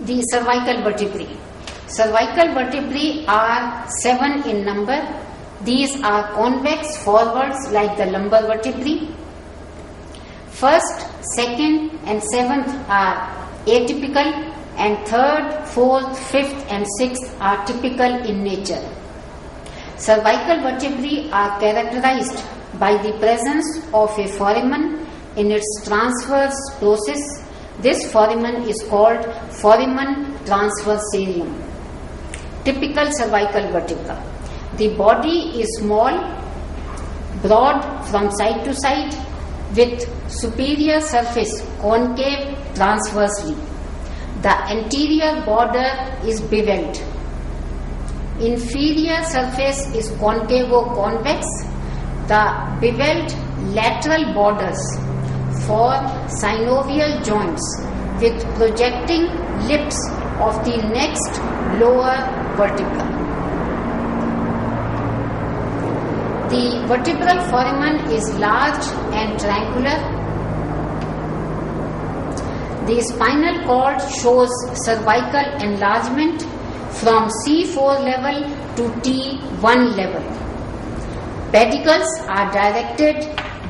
The cervical vertebrae. Cervical vertebrae are 7 in number. These are convex forwards like the lumbar vertebrae. First, second and seventh are atypical, and third, fourth, fifth and sixth are typical in nature. Cervical vertebrae are characterized by the presence of a foramen in its transverse process. This foramen is called foramen transversarium. Typical cervical vertebra. The body is small, broad from side to side, with superior surface concave transversely. The anterior border is beveled. Inferior surface is concavo-convex. The beveled lateral borders form synovial joints with projecting lips of the next lower vertebra. The vertebral foramen is large and triangular. The spinal cord shows cervical enlargement from C4 level to T1 level. Pedicles are directed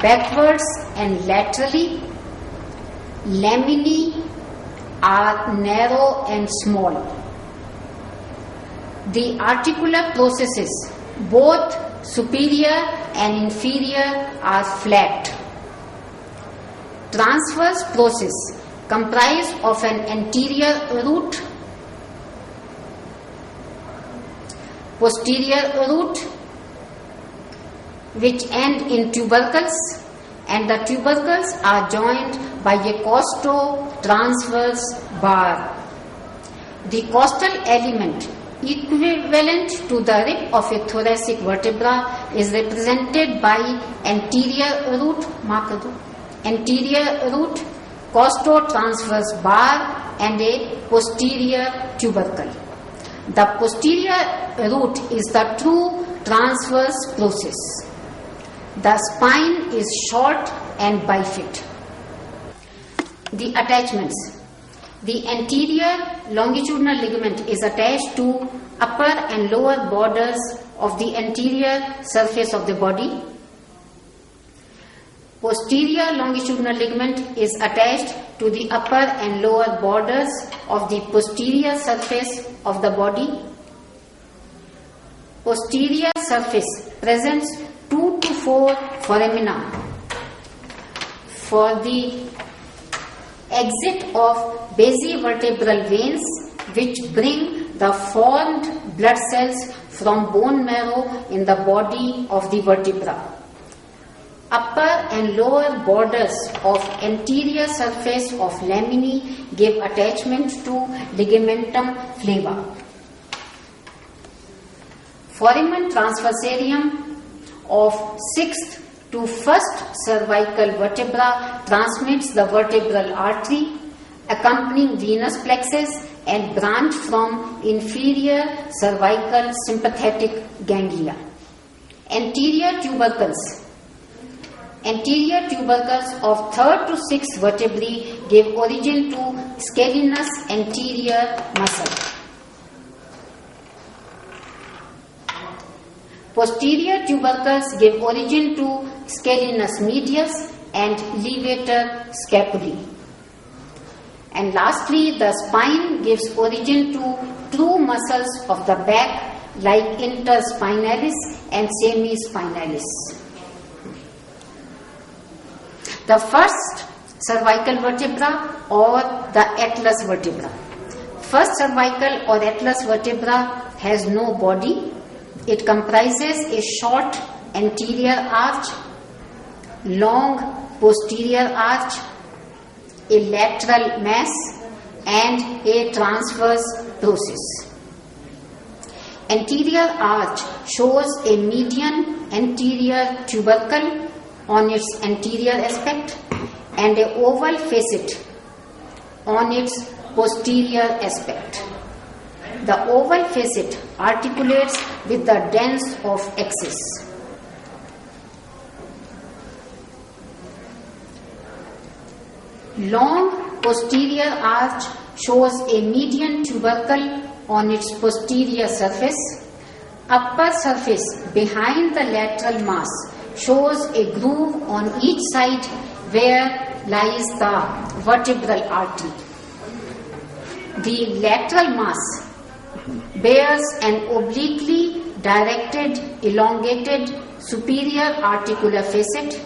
backwards and laterally. Laminae are narrow and small. The articular processes, both superior and inferior, are flat. Transverse process comprise of an anterior root, posterior root, which end in tubercles, and the tubercles are joined by a costo-transverse bar. The costal element, equivalent to the rib of a thoracic vertebra, is represented by anterior root, costo-transverse bar, and a posterior tubercle. The posterior root is the true transverse process. The spine is short and bifid. The attachments. The anterior longitudinal ligament is attached to upper and lower borders of the anterior surface of the body. Posterior longitudinal ligament is attached to the upper and lower borders of the posterior surface of the body. Posterior surface presents 2 to 4 foramina. For the exit of basivertebral veins, which bring the formed blood cells from bone marrow in the body of the vertebra. Upper and lower borders of anterior surface of laminae give attachment to ligamentum flava. Foramen transversarium of 6th to 1st cervical vertebra transmits the vertebral artery, accompanying venous plexus, and branch from inferior cervical sympathetic ganglia. Anterior tubercles of 3rd to 6th vertebrae give origin to scalenus anterior muscle. Posterior tubercles give origin to scalenus medius and levator scapulae. And lastly, the spine gives origin to true muscles of the back like interspinalis and semispinalis. The first cervical vertebra or the atlas vertebra. First cervical or atlas vertebra has no body. It comprises a short anterior arch, long posterior arch, a lateral mass, and a transverse process. Anterior arch shows a median anterior tubercle on its anterior aspect and a oval facet on its posterior aspect. The oval facet articulates with the dens of axis. Long posterior arch shows a median tubercle on its posterior surface. Upper surface behind the lateral mass shows a groove on each side where lies the vertebral artery. The lateral mass bears an obliquely directed, elongated superior articular facet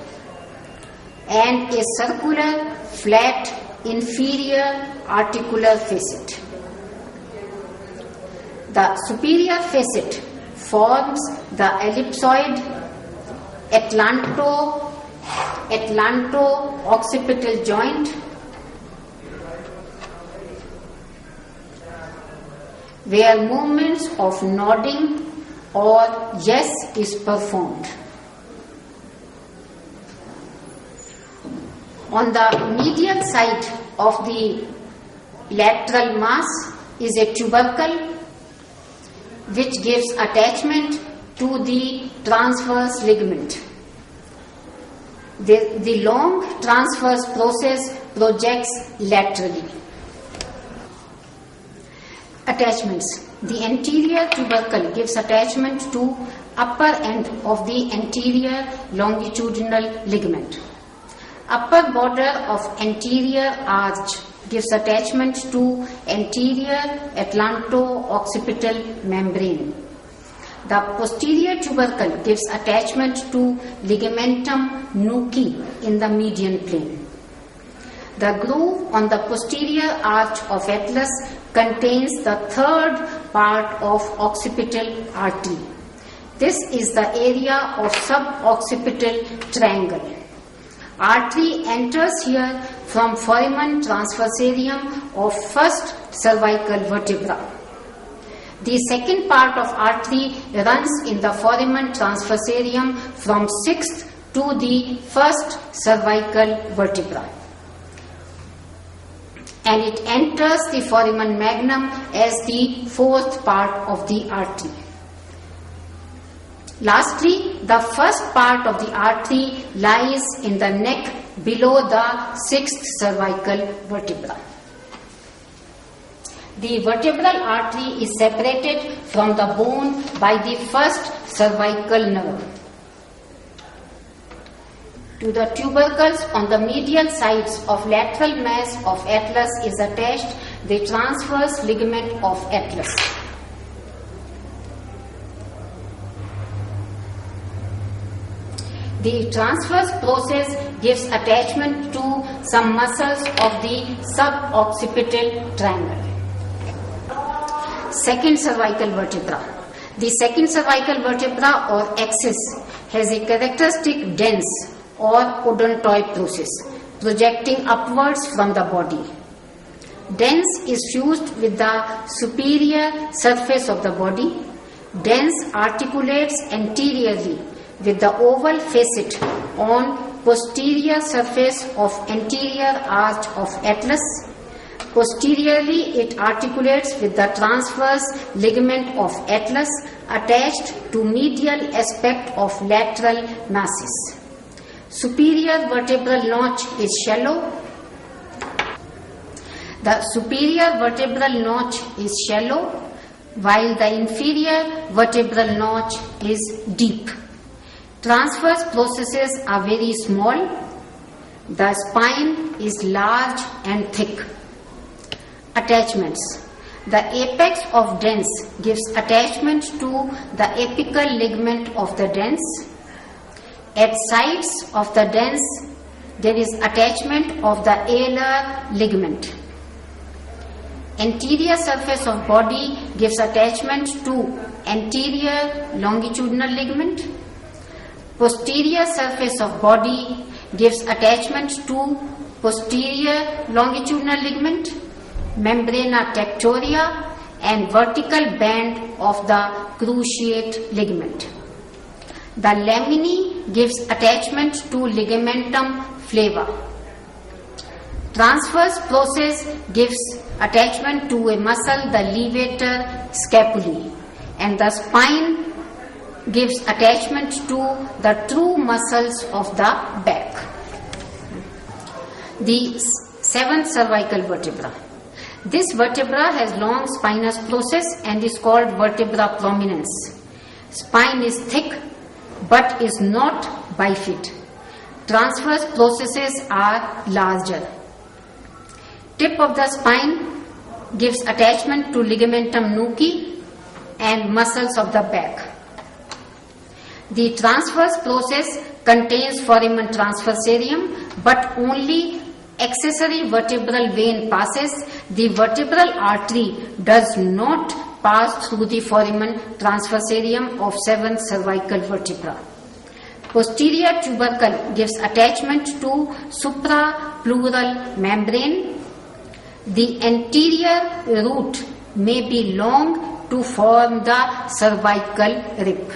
and a circular, flat, inferior articular facet. The superior facet forms the ellipsoid atlanto-occipital joint, where movements of nodding or yes is performed. On the medial side of the lateral mass is a tubercle which gives attachment to the transverse ligament. The long transverse process projects laterally. Attachments. The anterior tubercle gives attachment to upper end of the anterior longitudinal ligament. Upper border of anterior arch gives attachment to anterior atlanto-occipital membrane. The posterior tubercle gives attachment to ligamentum nuchae in the median plane. The groove on the posterior arch of atlas contains the third part of occipital artery. This is the area of suboccipital triangle. Artery enters here from foramen transversarium of first cervical vertebra. The second part of artery runs in the foramen transversarium from 6th to the first cervical vertebra, and it enters the foramen magnum as the fourth part of the artery. Lastly, the first part of the artery lies in the neck below the 6th cervical vertebra. The vertebral artery is separated from the bone by the first cervical nerve. To the tubercles on the medial sides of lateral mass of atlas is attached the transverse ligament of atlas. The transverse process gives attachment to some muscles of the suboccipital triangle. Second cervical vertebra. The second cervical vertebra or axis has a characteristic dens or odontoid process projecting upwards from the body. Dens is fused with the superior surface of the body. Dens articulates anteriorly with the oval facet on posterior surface of anterior arch of atlas. Posteriorly, it articulates with the transverse ligament of atlas attached to medial aspect of lateral masses. Superior vertebral notch is shallow. The superior vertebral notch is shallow, while the inferior vertebral notch is deep. Transverse processes are very small. The spine is large and thick. Attachments. The apex of dens gives attachment to the apical ligament of the dens. At sides of the dens, there is attachment of the alar ligament. Anterior surface of body gives attachment to anterior longitudinal ligament. Posterior surface of body gives attachment to posterior longitudinal ligament, membrana tectoria, and vertical band of the cruciate ligament. The laminae gives attachment to ligamentum flava. Transverse process gives attachment to a muscle, the levator scapulae, and the spine gives attachment to the true muscles of the back. The seventh cervical vertebra. This vertebra has long spinous process and is called vertebra prominens. Spine is thick but is not bifid. Transverse processes are larger. Tip of the spine gives attachment to ligamentum nuchae and muscles of the back. The transverse process contains foramen transversarium, but only accessory vertebral vein passes. The vertebral artery does not pass through the foramen transversarium of 7 cervical vertebra. Posterior tubercle gives attachment to suprapleural membrane. The anterior root may be long to form the cervical rib.